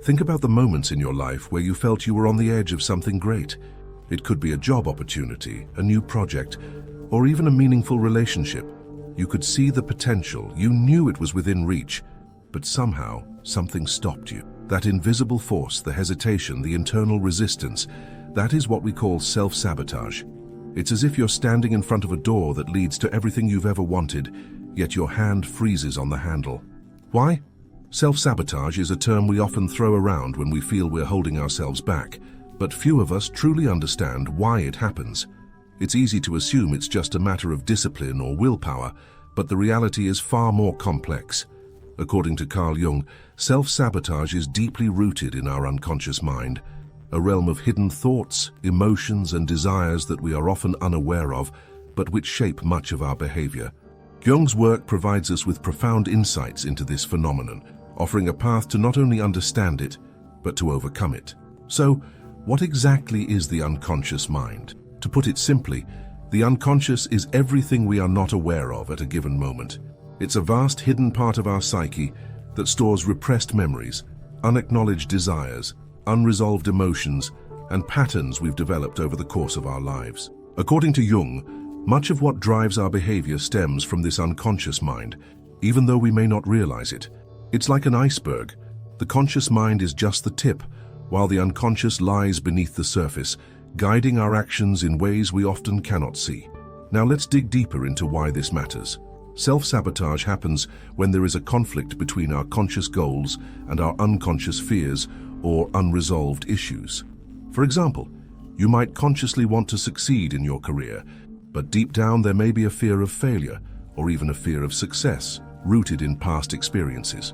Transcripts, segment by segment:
Think about the moments in your life where you felt you were on the edge of something great. It could be a job opportunity, a new project, or even a meaningful relationship. You could see the potential, you knew it was within reach, but somehow something stopped you. That invisible force, the hesitation, the internal resistance, that is what we call self-sabotage. It's as if you're standing in front of a door that leads to everything you've ever wanted, yet your hand freezes on the handle. Why? Self-sabotage is a term we often throw around when we feel we're holding ourselves back, but few of us truly understand why it happens. It's easy to assume it's just a matter of discipline or willpower, but the reality is far more complex. According to Carl Jung, self-sabotage is deeply rooted in our unconscious mind, a realm of hidden thoughts, emotions, and desires that we are often unaware of, but which shape much of our behavior. Jung's work provides us with profound insights into this phenomenon, offering a path to not only understand it, but to overcome it. So, what exactly is the unconscious mind? To put it simply, the unconscious is everything we are not aware of at a given moment. It's a vast hidden part of our psyche that stores repressed memories, unacknowledged desires, unresolved emotions, and patterns we've developed over the course of our lives. According to Jung, much of what drives our behavior stems from this unconscious mind, even though we may not realize it. It's like an iceberg. The conscious mind is just the tip, while the unconscious lies beneath the surface, guiding our actions in ways we often cannot see. Now let's dig deeper into why this matters. Self-sabotage happens when there is a conflict between our conscious goals and our unconscious fears or unresolved issues. For example, you might consciously want to succeed in your career, but deep down there may be a fear of failure or even a fear of success, rooted in past experiences.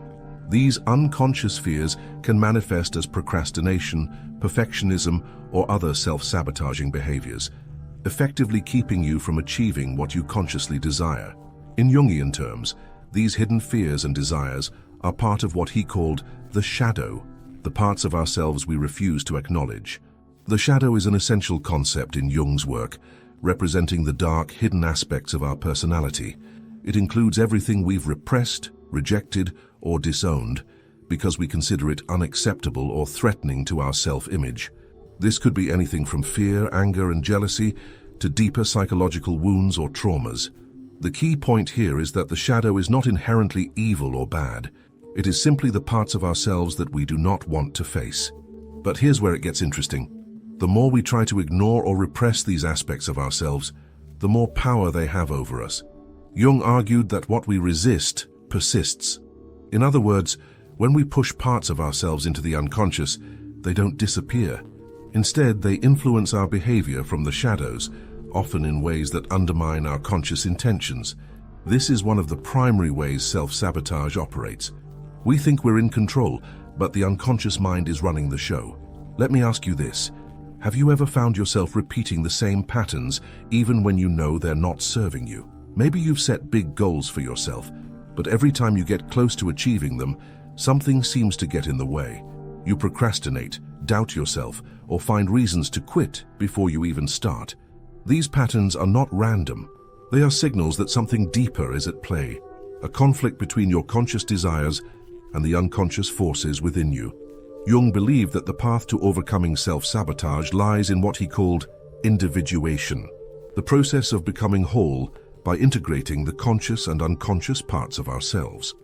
These unconscious fears can manifest as procrastination, perfectionism, or other self-sabotaging behaviors, effectively keeping you from achieving what you consciously desire. In Jungian terms, these hidden fears and desires are part of what he called the shadow, the parts of ourselves we refuse to acknowledge. The shadow is an essential concept in Jung's work, representing the dark, hidden aspects of our personality. It includes everything we've repressed, rejected, or disowned because we consider it unacceptable or threatening to our self-image. This could be anything from fear, anger, and jealousy to deeper psychological wounds or traumas. The key point here is that the shadow is not inherently evil or bad. It is simply the parts of ourselves that we do not want to face. But here's where it gets interesting. The more we try to ignore or repress these aspects of ourselves, the more power they have over us. Jung argued that what we resist persists. In other words, when we push parts of ourselves into the unconscious, they don't disappear. Instead, they influence our behavior from the shadows, often in ways that undermine our conscious intentions. This is one of the primary ways self-sabotage operates. We think we're in control, but the unconscious mind is running the show. Let me ask you this. Have you ever found yourself repeating the same patterns even when you know they're not serving you? Maybe you've set big goals for yourself, but every time you get close to achieving them, something seems to get in the way. You procrastinate, doubt yourself, or find reasons to quit before you even start. These patterns are not random. They are signals that something deeper is at play, a conflict between your conscious desires and the unconscious forces within you. Jung believed that the path to overcoming self-sabotage lies in what he called individuation, the process of becoming whole by integrating the conscious and unconscious parts of ourselves.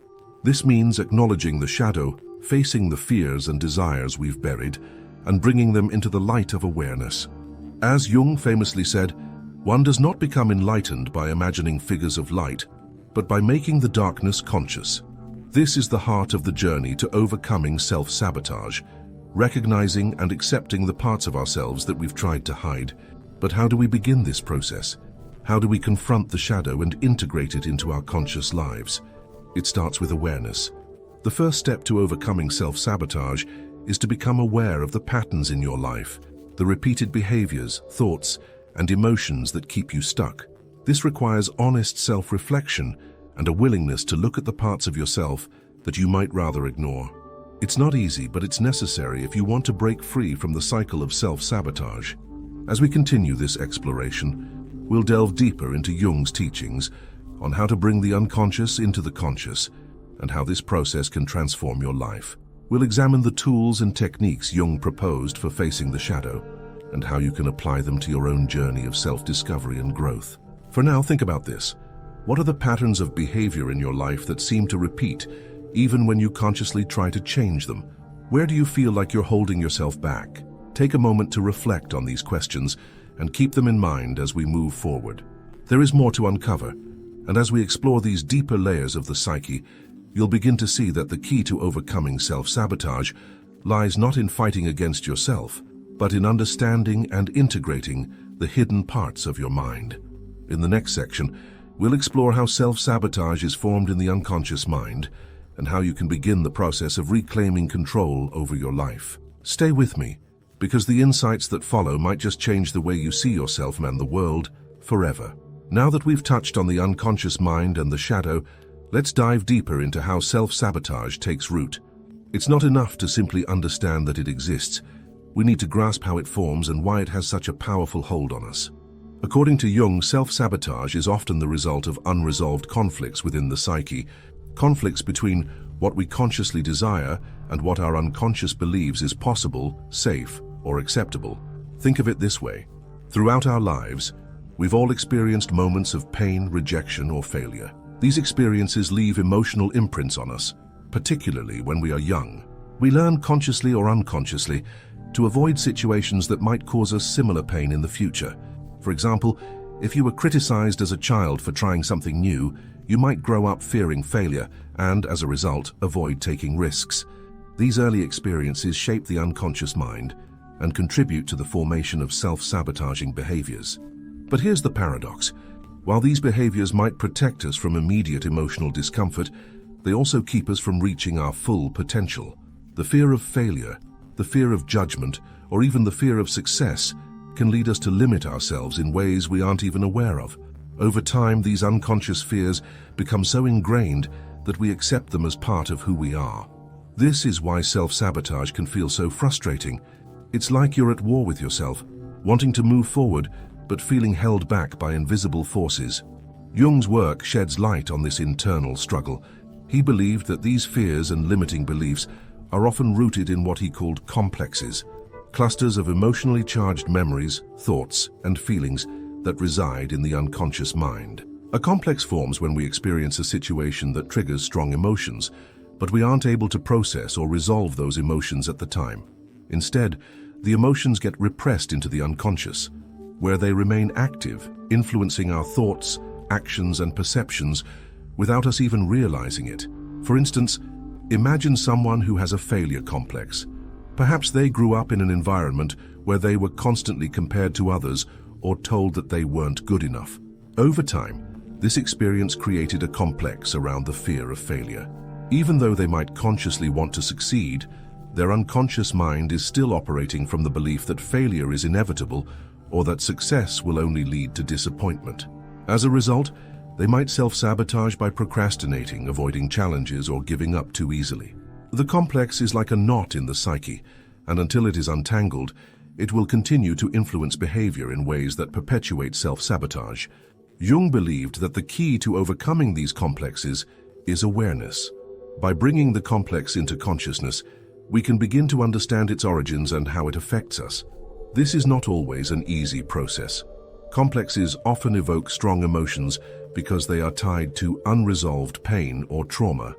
This means acknowledging the shadow, facing the fears and desires we've buried, and bringing them into the light of awareness. As Jung famously said, one does not become enlightened by imagining figures of light, but by making the darkness conscious. This is the heart of the journey to overcoming self-sabotage, recognizing and accepting the parts of ourselves that we've tried to hide. But how do we begin this process? How do we confront the shadow and integrate it into our conscious lives? It starts with awareness. The first step to overcoming self-sabotage is to become aware of the patterns in your life, the repeated behaviors, thoughts, and emotions that keep you stuck. This requires honest self-reflection and a willingness to look at the parts of yourself that you might rather ignore. It's not easy, but it's necessary if you want to break free from the cycle of self-sabotage. As we continue this exploration, we'll delve deeper into Jung's teachings on how to bring the unconscious into the conscious and how this process can transform your life. We'll examine the tools and techniques Jung proposed for facing the shadow, and how you can apply them to your own journey of self-discovery and growth. For now, think about this. What are the patterns of behavior in your life that seem to repeat, even when you consciously try to change them? Where do you feel like you're holding yourself back? Take a moment to reflect on these questions and keep them in mind as we move forward. There is more to uncover, and as we explore these deeper layers of the psyche, you'll begin to see that the key to overcoming self-sabotage lies not in fighting against yourself, but in understanding and integrating the hidden parts of your mind. In the next section, we'll explore how self-sabotage is formed in the unconscious mind and how you can begin the process of reclaiming control over your life. Stay with me, because the insights that follow might just change the way you see yourself and the world forever. Now that we've touched on the unconscious mind and the shadow, let's dive deeper into how self-sabotage takes root. It's not enough to simply understand that it exists. We need to grasp how it forms and why it has such a powerful hold on us. According to Jung, self-sabotage is often the result of unresolved conflicts within the psyche, conflicts between what we consciously desire and what our unconscious believes is possible, safe, or acceptable. Think of it this way. Throughout our lives, we've all experienced moments of pain, rejection, or failure. These experiences leave emotional imprints on us, particularly when we are young. We learn consciously or unconsciously to avoid situations that might cause us similar pain in the future. For example, if you were criticized as a child for trying something new, you might grow up fearing failure and, as a result, avoid taking risks. These early experiences shape the unconscious mind and contribute to the formation of self-sabotaging behaviors. But here's the paradox. While these behaviors might protect us from immediate emotional discomfort, they also keep us from reaching our full potential. The fear of failure, the fear of judgment, or even the fear of success can lead us to limit ourselves in ways we aren't even aware of. Over time, these unconscious fears become so ingrained that we accept them as part of who we are. This is why self-sabotage can feel so frustrating. It's like you're at war with yourself, wanting to move forward, but feeling held back by invisible forces. Jung's work sheds light on this internal struggle. He believed that these fears and limiting beliefs are often rooted in what he called complexes, clusters of emotionally charged memories, thoughts, and feelings that reside in the unconscious mind. A complex forms when we experience a situation that triggers strong emotions, but we aren't able to process or resolve those emotions at the time. Instead, the emotions get repressed into the unconscious, where they remain active, influencing our thoughts, actions, and perceptions without us even realizing it. For instance, imagine someone who has a failure complex. Perhaps they grew up in an environment where they were constantly compared to others or told that they weren't good enough. Over time, this experience created a complex around the fear of failure. Even though they might consciously want to succeed, their unconscious mind is still operating from the belief that failure is inevitable or that success will only lead to disappointment. As a result, they might self-sabotage by procrastinating, avoiding challenges, or giving up too easily. The complex is like a knot in the psyche, and until it is untangled, it will continue to influence behavior in ways that perpetuate self-sabotage. Jung believed that the key to overcoming these complexes is awareness. By bringing the complex into consciousness, we can begin to understand its origins and how it affects us. This is not always an easy process. Complexes often evoke strong emotions because they are tied to unresolved pain or trauma.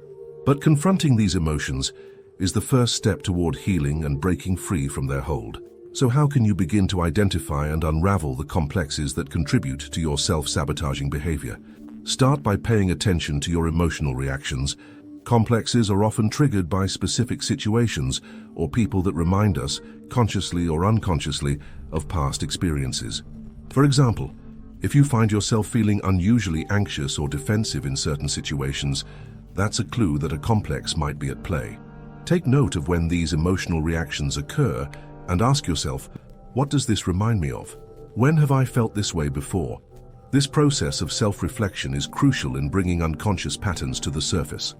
But confronting these emotions is the first step toward healing and breaking free from their hold. So how can you begin to identify and unravel the complexes that contribute to your self-sabotaging behavior? Start by paying attention to your emotional reactions. Complexes are often triggered by specific situations or people that remind us, consciously or unconsciously, of past experiences. For example, if you find yourself feeling unusually anxious or defensive in certain situations, that's a clue that a complex might be at play. Take note of when these emotional reactions occur and ask yourself, what does this remind me of? When have I felt this way before? This process of self-reflection is crucial in bringing unconscious patterns to the surface.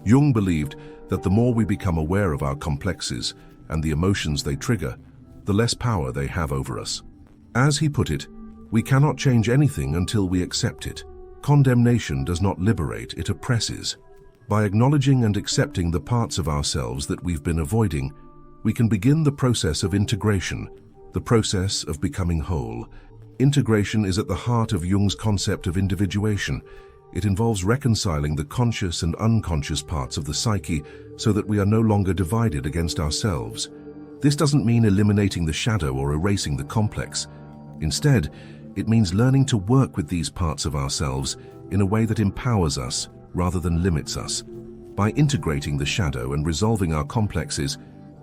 Jung believed that the more we become aware of our complexes and the emotions they trigger, the less power they have over us. As he put it, we cannot change anything until we accept it. Condemnation does not liberate, it oppresses. By acknowledging and accepting the parts of ourselves that we've been avoiding, we can begin the process of integration, the process of becoming whole. Integration is at the heart of Jung's concept of individuation. It involves reconciling the conscious and unconscious parts of the psyche so that we are no longer divided against ourselves. This doesn't mean eliminating the shadow or erasing the complex. Instead, it means learning to work with these parts of ourselves in a way that empowers us rather than limits us. By integrating the shadow and resolving our complexes,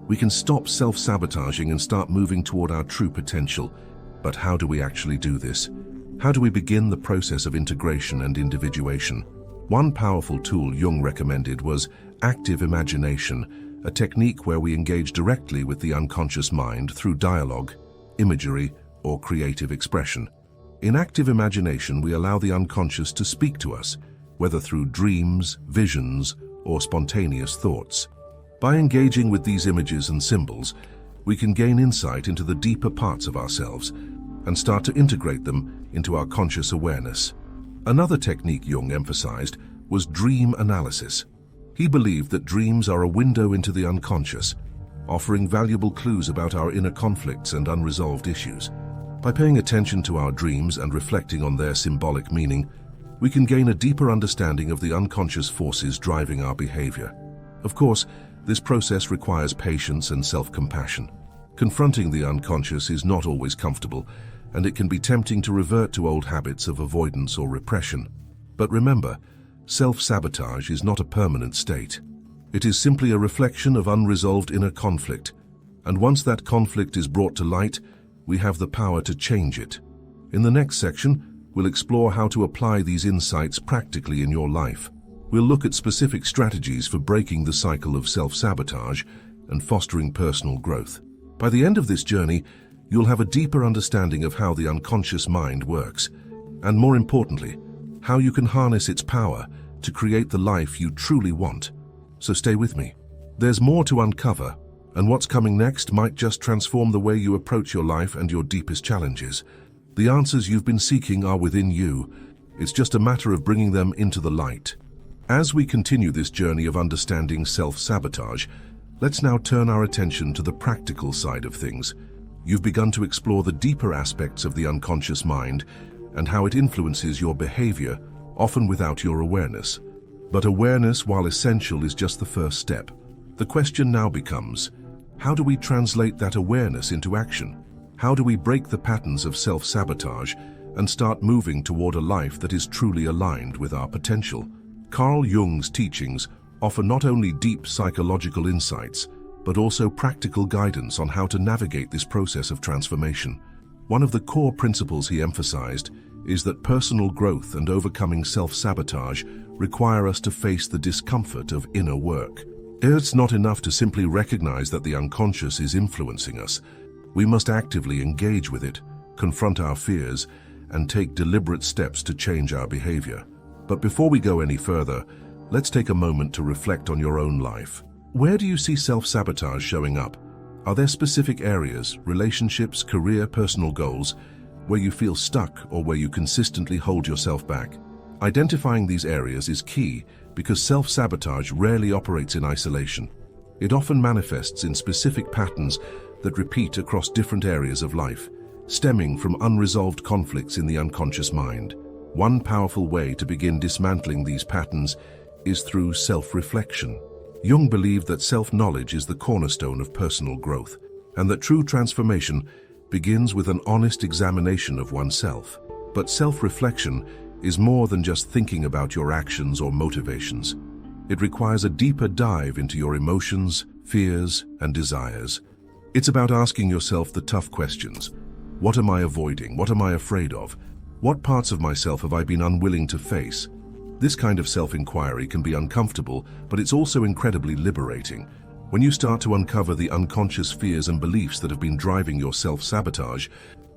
we can stop self-sabotaging and start moving toward our true potential. But how do we actually do this? How do we begin the process of integration and individuation? One powerful tool Jung recommended was active imagination, a technique where we engage directly with the unconscious mind through dialogue, imagery, or creative expression. In active imagination, we allow the unconscious to speak to us, whether through dreams, visions, or spontaneous thoughts. By engaging with these images and symbols, we can gain insight into the deeper parts of ourselves and start to integrate them into our conscious awareness. Another technique Jung emphasized was dream analysis. He believed that dreams are a window into the unconscious, offering valuable clues about our inner conflicts and unresolved issues. By paying attention to our dreams and reflecting on their symbolic meaning, we can gain a deeper understanding of the unconscious forces driving our behavior. Of course, this process requires patience and self-compassion. Confronting the unconscious is not always comfortable, and it can be tempting to revert to old habits of avoidance or repression. But remember, self-sabotage is not a permanent state. It is simply a reflection of unresolved inner conflict, and once that conflict is brought to light, we have the power to change it. In the next section, we'll explore how to apply these insights practically in your life. We'll look at specific strategies for breaking the cycle of self-sabotage and fostering personal growth. By the end of this journey, you'll have a deeper understanding of how the unconscious mind works, and more importantly, how you can harness its power to create the life you truly want. So stay with me. There's more to uncover, and what's coming next might just transform the way you approach your life and your deepest challenges. The answers you've been seeking are within you. It's just a matter of bringing them into the light. As we continue this journey of understanding self-sabotage, let's now turn our attention to the practical side of things. You've begun to explore the deeper aspects of the unconscious mind and how it influences your behavior, often without your awareness. But awareness, while essential, is just the first step. The question now becomes, how do we translate that awareness into action? How do we break the patterns of self-sabotage and start moving toward a life that is truly aligned with our potential? Carl Jung's teachings offer not only deep psychological insights, but also practical guidance on how to navigate this process of transformation. One of the core principles he emphasized is that personal growth and overcoming self-sabotage require us to face the discomfort of inner work. It's not enough to simply recognize that the unconscious is influencing us. We must actively engage with it, confront our fears, and take deliberate steps to change our behavior. But before we go any further, let's take a moment to reflect on your own life. Where do you see self-sabotage showing up? Are there specific areas, relationships, career, personal goals, where you feel stuck or where you consistently hold yourself back? Identifying these areas is key because self-sabotage rarely operates in isolation. It often manifests in specific patterns that repeat across different areas of life, stemming from unresolved conflicts in the unconscious mind. One powerful way to begin dismantling these patterns is through self-reflection. Jung believed that self-knowledge is the cornerstone of personal growth, and that true transformation begins with an honest examination of oneself. But self-reflection is more than just thinking about your actions or motivations. It requires a deeper dive into your emotions, fears, and desires. It's about asking yourself the tough questions. What am I avoiding? What am I afraid of? What parts of myself have I been unwilling to face? This kind of self-inquiry can be uncomfortable, but it's also incredibly liberating. When you start to uncover the unconscious fears and beliefs that have been driving your self-sabotage,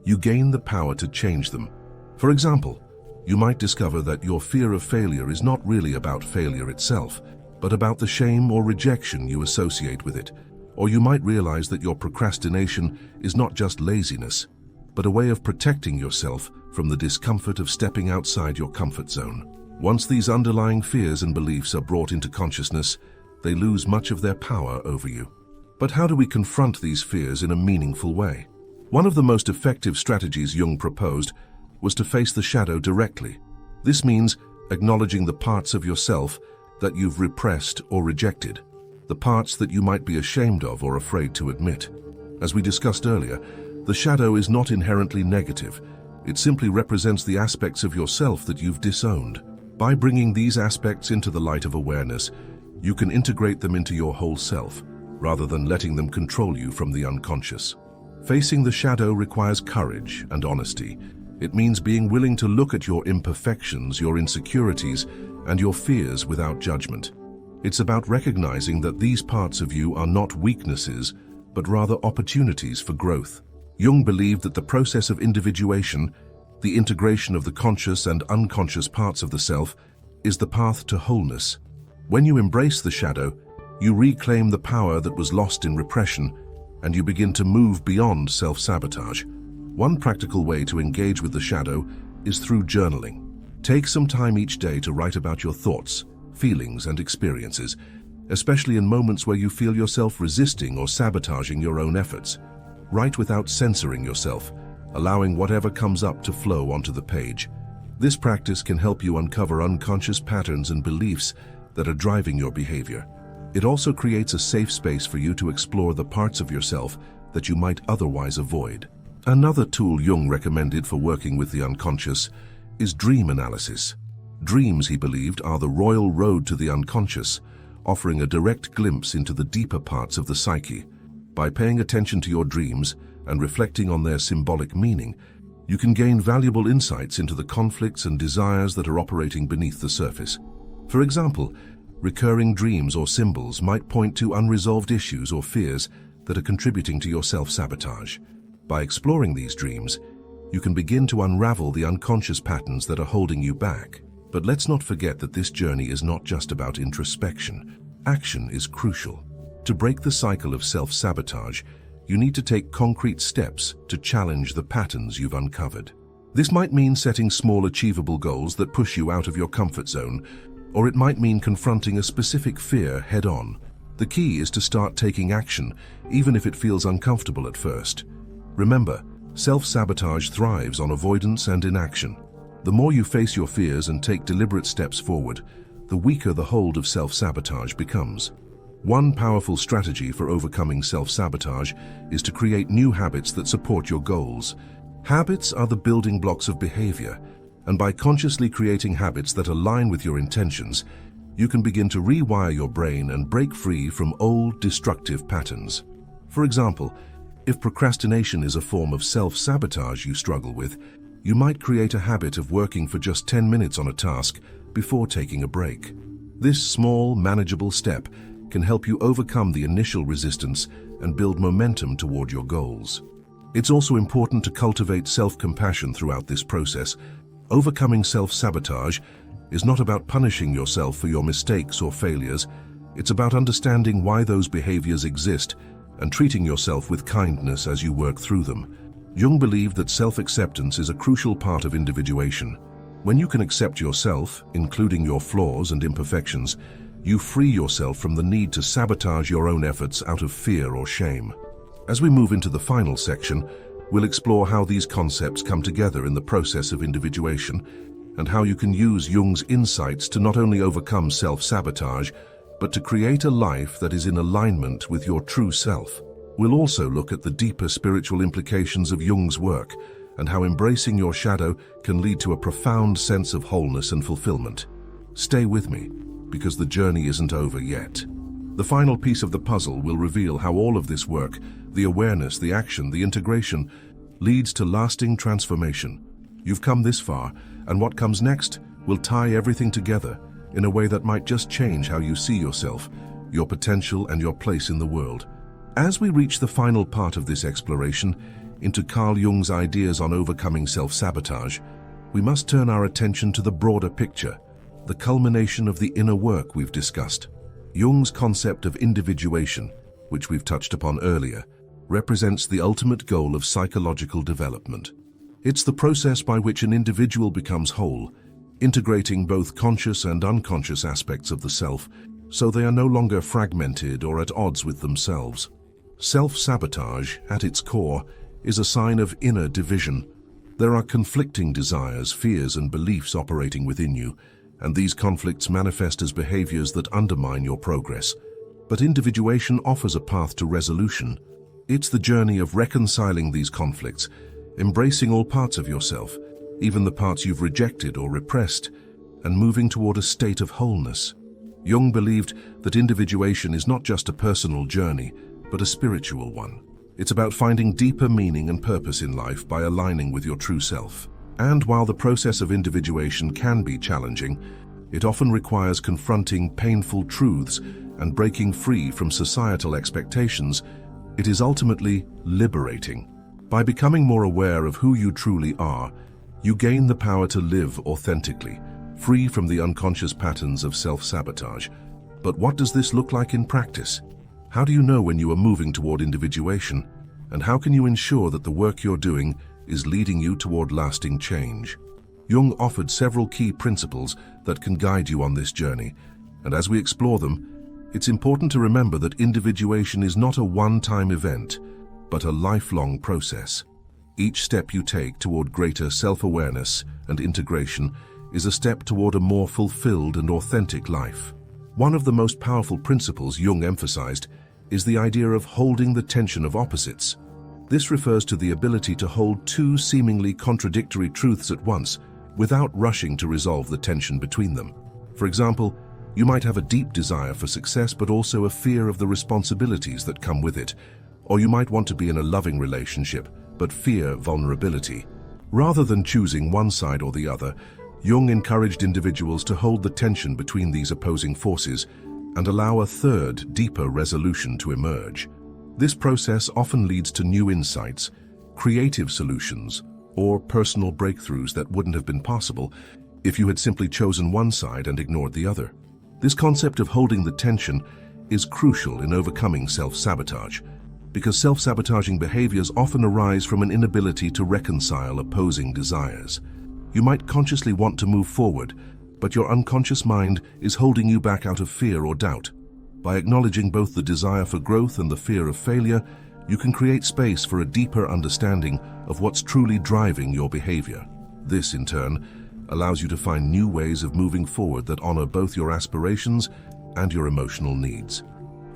you gain the power to change them. For example, you might discover that your fear of failure is not really about failure itself, but about the shame or rejection you associate with it. Or you might realize that your procrastination is not just laziness, but a way of protecting yourself from the discomfort of stepping outside your comfort zone. Once these underlying fears and beliefs are brought into consciousness, they lose much of their power over you. But how do we confront these fears in a meaningful way? One of the most effective strategies Jung proposed was to face the shadow directly. This means acknowledging the parts of yourself that you've repressed or rejected, the parts that you might be ashamed of or afraid to admit. As we discussed earlier, the shadow is not inherently negative. It simply represents the aspects of yourself that you've disowned. By bringing these aspects into the light of awareness, you can integrate them into your whole self, rather than letting them control you from the unconscious. Facing the shadow requires courage and honesty. It means being willing to look at your imperfections, your insecurities, and your fears without judgment. It's about recognizing that these parts of you are not weaknesses, but rather opportunities for growth. Jung believed that the process of individuation, the integration of the conscious and unconscious parts of the self, is the path to wholeness. When you embrace the shadow, you reclaim the power that was lost in repression, and you begin to move beyond self-sabotage. One practical way to engage with the shadow is through journaling. Take some time each day to write about your thoughts, feelings, and experiences, especially in moments where you feel yourself resisting or sabotaging your own efforts. Write without censoring yourself, allowing whatever comes up to flow onto the page. This practice can help you uncover unconscious patterns and beliefs that are driving your behavior. It also creates a safe space for you to explore the parts of yourself that you might otherwise avoid. Another tool Jung recommended for working with the unconscious is dream analysis. Dreams, he believed, are the royal road to the unconscious, offering a direct glimpse into the deeper parts of the psyche. By paying attention to your dreams and reflecting on their symbolic meaning, you can gain valuable insights into the conflicts and desires that are operating beneath the surface. For example, recurring dreams or symbols might point to unresolved issues or fears that are contributing to your self-sabotage. By exploring these dreams, you can begin to unravel the unconscious patterns that are holding you back. But let's not forget that this journey is not just about introspection. Action is crucial. To break the cycle of self-sabotage, you need to take concrete steps to challenge the patterns you've uncovered. This might mean setting small, achievable goals that push you out of your comfort zone, or it might mean confronting a specific fear head-on. The key is to start taking action, even if it feels uncomfortable at first. Remember, self-sabotage thrives on avoidance and inaction. The more you face your fears and take deliberate steps forward, the weaker the hold of self-sabotage becomes. One powerful strategy for overcoming self-sabotage is to create new habits that support your goals. Habits are the building blocks of behavior, and by consciously creating habits that align with your intentions, you can begin to rewire your brain and break free from old, destructive patterns. For example, if procrastination is a form of self-sabotage you struggle with, you might create a habit of working for just 10 minutes on a task before taking a break. This small, manageable step can help you overcome the initial resistance and build momentum toward your goals. It's also important to cultivate self-compassion throughout this process. Overcoming self-sabotage is not about punishing yourself for your mistakes or failures. It's about understanding why those behaviors exist and treating yourself with kindness as you work through them. Jung believed that self-acceptance is a crucial part of individuation. When you can accept yourself, including your flaws and imperfections, you free yourself from the need to sabotage your own efforts out of fear or shame. As we move into the final section, we'll explore how these concepts come together in the process of individuation and how you can use Jung's insights to not only overcome self-sabotage, but to create a life that is in alignment with your true self. We'll also look at the deeper spiritual implications of Jung's work and how embracing your shadow can lead to a profound sense of wholeness and fulfillment. Stay with me, because the journey isn't over yet. The final piece of the puzzle will reveal how all of this work, the awareness, the action, the integration, leads to lasting transformation. You've come this far, and what comes next will tie everything together in a way that might just change how you see yourself, your potential, and your place in the world. As we reach the final part of this exploration into Carl Jung's ideas on overcoming self-sabotage, we must turn our attention to the broader picture, the culmination of the inner work we've discussed. Jung's concept of individuation, which we've touched upon earlier, represents the ultimate goal of psychological development. It's the process by which an individual becomes whole, integrating both conscious and unconscious aspects of the self so they are no longer fragmented or at odds with themselves. Self-sabotage, at its core, is a sign of inner division. There are conflicting desires, fears, and beliefs operating within you, and these conflicts manifest as behaviors that undermine your progress. But individuation offers a path to resolution. It's the journey of reconciling these conflicts, embracing all parts of yourself, even the parts you've rejected or repressed, and moving toward a state of wholeness. Jung believed that individuation is not just a personal journey, but a spiritual one. It's about finding deeper meaning and purpose in life by aligning with your true self. And while the process of individuation can be challenging, it often requires confronting painful truths and breaking free from societal expectations. It is ultimately liberating. By becoming more aware of who you truly are, you gain the power to live authentically, free from the unconscious patterns of self-sabotage. But what does this look like in practice? How do you know when you are moving toward individuation? And how can you ensure that the work you're doing is leading you toward lasting change? Jung offered several key principles that can guide you on this journey, and as we explore them, it's important to remember that individuation is not a one-time event, but a lifelong process. Each step you take toward greater self-awareness and integration is a step toward a more fulfilled and authentic life. One of the most powerful principles Jung emphasized is the idea of holding the tension of opposites. This refers to the ability to hold two seemingly contradictory truths at once without rushing to resolve the tension between them. For example, you might have a deep desire for success but also a fear of the responsibilities that come with it. Or you might want to be in a loving relationship but fear vulnerability. Rather than choosing one side or the other, Jung encouraged individuals to hold the tension between these opposing forces and allow a third, deeper resolution to emerge. This process often leads to new insights, creative solutions, or personal breakthroughs that wouldn't have been possible if you had simply chosen one side and ignored the other. This concept of holding the tension is crucial in overcoming self-sabotage, because self-sabotaging behaviors often arise from an inability to reconcile opposing desires. You might consciously want to move forward, but your unconscious mind is holding you back out of fear or doubt. By acknowledging both the desire for growth and the fear of failure, you can create space for a deeper understanding of what's truly driving your behavior. This, in turn, allows you to find new ways of moving forward that honor both your aspirations and your emotional needs.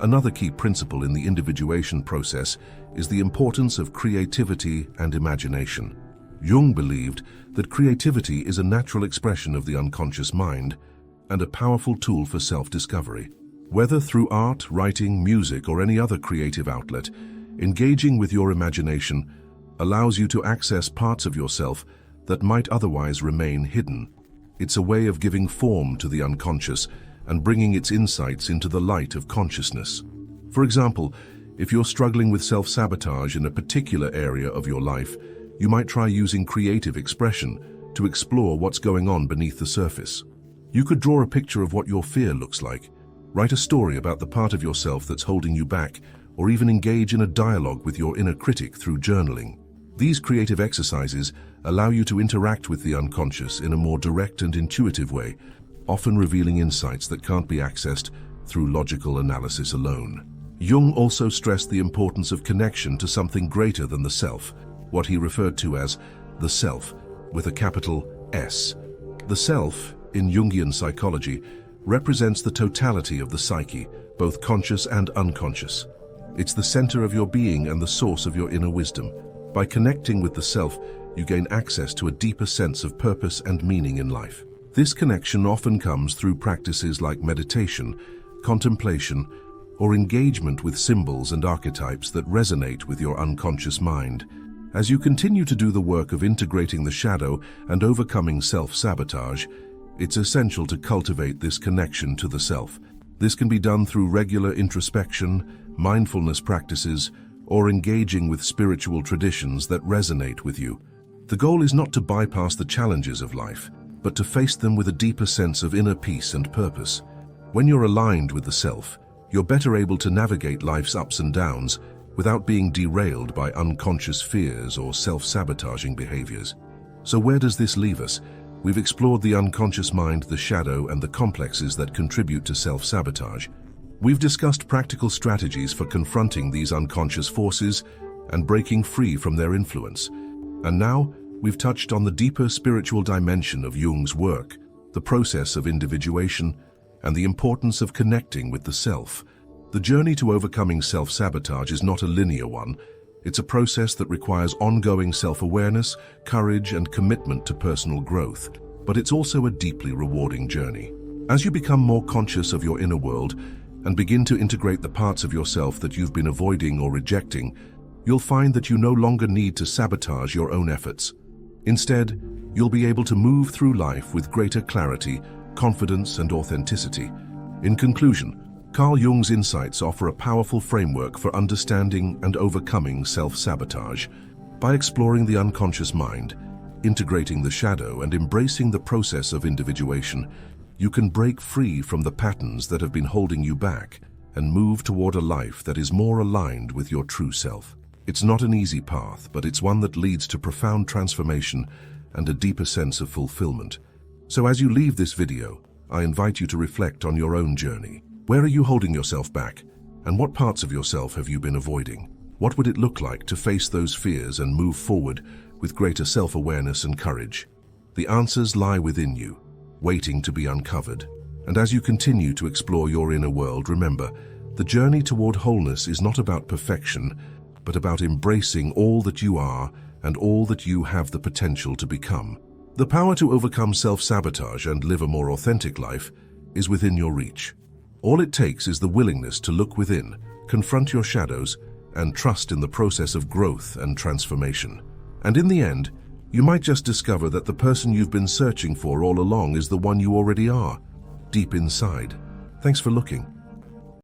Another key principle in the individuation process is the importance of creativity and imagination. Jung believed that creativity is a natural expression of the unconscious mind and a powerful tool for self-discovery. Whether through art, writing, music, or any other creative outlet, engaging with your imagination allows you to access parts of yourself that might otherwise remain hidden. It's a way of giving form to the unconscious and bringing its insights into the light of consciousness. For example, if you're struggling with self-sabotage in a particular area of your life, you might try using creative expression to explore what's going on beneath the surface. You could draw a picture of what your fear looks like, write a story about the part of yourself that's holding you back, or even engage in a dialogue with your inner critic through journaling. These creative exercises allow you to interact with the unconscious in a more direct and intuitive way, often revealing insights that can't be accessed through logical analysis alone. Jung also stressed the importance of connection to something greater than the self, what he referred to as the self, with a capital S. The self, in Jungian psychology, represents the totality of the psyche, both conscious and unconscious. It's the center of your being and the source of your inner wisdom. By connecting with the self, you gain access to a deeper sense of purpose and meaning in life. This connection often comes through practices like meditation, contemplation, or engagement with symbols and archetypes that resonate with your unconscious mind. As you continue to do the work of integrating the shadow and overcoming self-sabotage, it's essential to cultivate this connection to the self. This can be done through regular introspection, mindfulness practices, or engaging with spiritual traditions that resonate with you. The goal is not to bypass the challenges of life, but to face them with a deeper sense of inner peace and purpose. When you're aligned with the self, you're better able to navigate life's ups and downs without being derailed by unconscious fears or self-sabotaging behaviors. So where does this leave us? we've explored the unconscious mind, the shadow, and the complexes that contribute to self-sabotage. We've discussed practical strategies for confronting these unconscious forces and breaking free from their influence. And now, we've touched on the deeper spiritual dimension of Jung's work, the process of individuation, and the importance of connecting with the self. The journey to overcoming self-sabotage is not a linear one. It's a process that requires ongoing self-awareness, courage, and commitment to personal growth. But it's also a deeply rewarding journey. As you become more conscious of your inner world and begin to integrate the parts of yourself that you've been avoiding or rejecting, you'll find that you no longer need to sabotage your own efforts. Instead, you'll be able to move through life with greater clarity, confidence, and authenticity. In conclusion, Carl Jung's insights offer a powerful framework for understanding and overcoming self-sabotage. By exploring the unconscious mind, integrating the shadow, and embracing the process of individuation, you can break free from the patterns that have been holding you back and move toward a life that is more aligned with your true self. It's not an easy path, but it's one that leads to profound transformation and a deeper sense of fulfillment. So as you leave this video, I invite you to reflect on your own journey. Where are you holding yourself back? And what parts of yourself have you been avoiding? What would it look like to face those fears and move forward with greater self-awareness and courage? The answers lie within you, waiting to be uncovered. And as you continue to explore your inner world, remember, the journey toward wholeness is not about perfection, but about embracing all that you are and all that you have the potential to become. The power to overcome self-sabotage and live a more authentic life is within your reach. All it takes is the willingness to look within, confront your shadows, and trust in the process of growth and transformation. And in the end, you might just discover that the person you've been searching for all along is the one you already are, deep inside. Thanks for looking.